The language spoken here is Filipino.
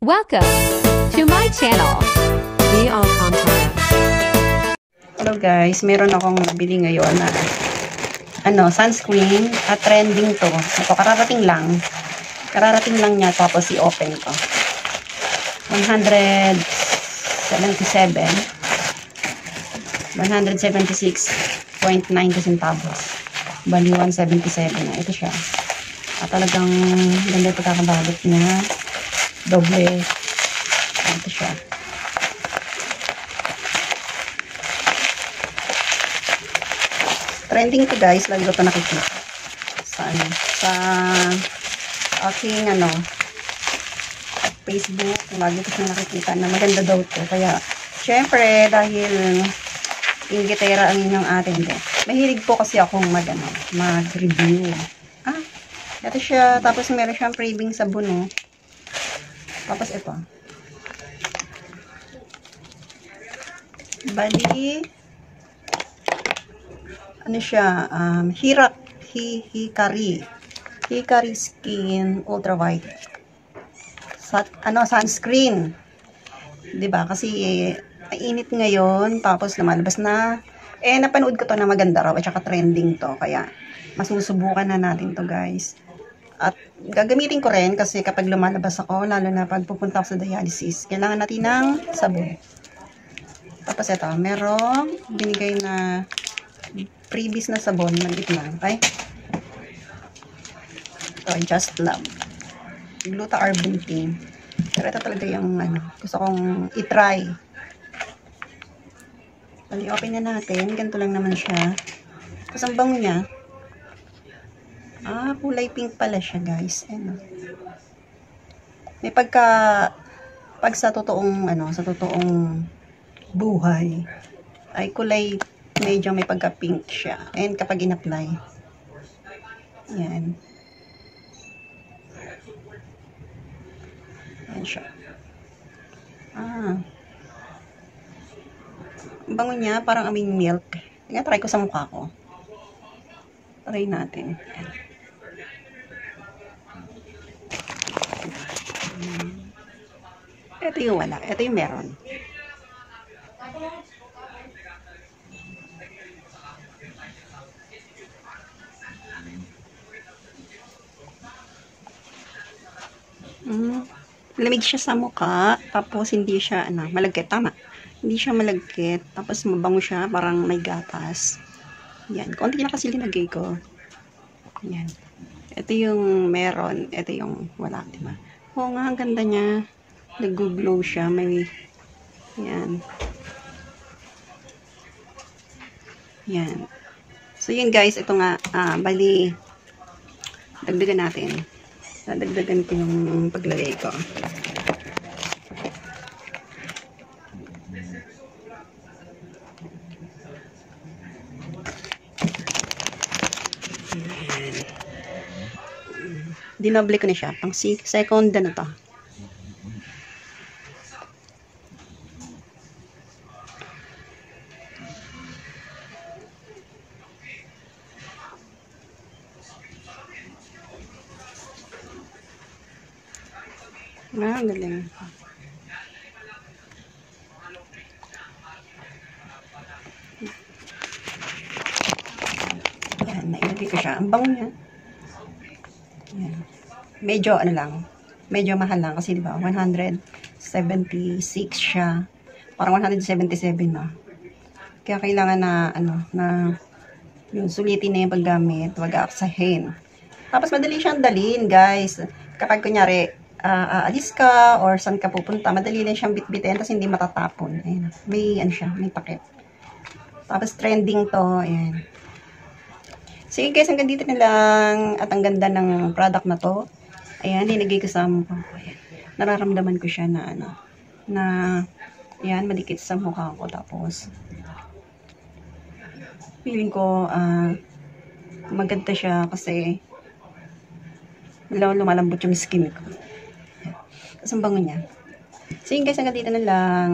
Welcome to my channel. Me Alcantara. Hello guys, meron akong nabili ngayon na sunscreen at trending to. Ito kararating lang niya, tapos i-open ko. 176.90 centavos. Bali 177 na. Ito siya. At talagang ganda ito kakabalot niya. Doble. Ito siya. Trending to guys, lagi ko ito nakikita. Sa aking Facebook, lagi ko siya nakikita na maganda daw to. Kaya, syempre, dahil ingitera ang inyong atin din. Mahilig po kasi akong mag-review. Ito siya. Tapos meron siyang craving sabon, oh. Tapos ito. Bali, siya, Hikari Skin Ultra White. Sunscreen. 'Di ba? Kasi mainit ngayon, tapos lumalabas na. Napanood ko to na maganda raw at saka trending to. Kaya masusubukan na natin to, guys. At gagamitin ko rin kasi kapag lumalabas ako, lalo na pag pupunta ako sa dialysis, kailangan natin ng sabon. Tapos ito, merong binigay na previous na sabon, maliit lang. Okay? Ito, Just Love. Gluta-Arbontin. Pero ito talaga yung gusto kong i-try. Bali, open na natin. Ganito lang naman siya. Tapos ang bango niya. Kulay pink pala siya, guys. May pag sa totoong buhay ay kulay medyo may pagka-pink siya. And kapag in-apply, yan. Yan siya. Ang bango niya, parang aming milk. Tingnan, try ko sa mukha ko. Try natin. Ito yung wala. Ito yung meron. Lamig siya sa mukha, tapos hindi siya malagkit, tama. Hindi siya malagkit, tapos mabango siya, parang may gatas. Yan, konti na kasi linagay ko. Yan. Ito yung meron, ito yung wala, diba? Oo nga, ang ganda niya. Nag-glow siya, may yan. Yan. So yun guys, ito nga, bali dagdagan natin. Dadagdagan ko yung paglagay ko. Dinoble ko na siya. Pang second na to. Ang galing. Yan, nailagay ko siya. Ang bango niya. Yan. Medyo medyo mahal lang kasi diba 176 siya. Parang 177 na. Kaya kailangan na yung sulitin na yung paggamit, wag aaksahin. Tapos madali siyang dalhin, guys. Kapag kunyari aalis ka or saan ka pupunta, madali lang siyang bitbitin tapos hindi matatapon. Ayan. May may takip. Tapos trending to, ayan. Sige guys, hanggang dito na lang at ang ganda ng product na to. Ayan, nilagay ko sa mukha ko. Ayan. Nararamdaman ko siya ayan, madikit sa mukha ko. Tapos feeling ko maganda siya kasi lumalambot yung skin ko. Tapos ang bango niya. So yun guys, hanggang dito na lang.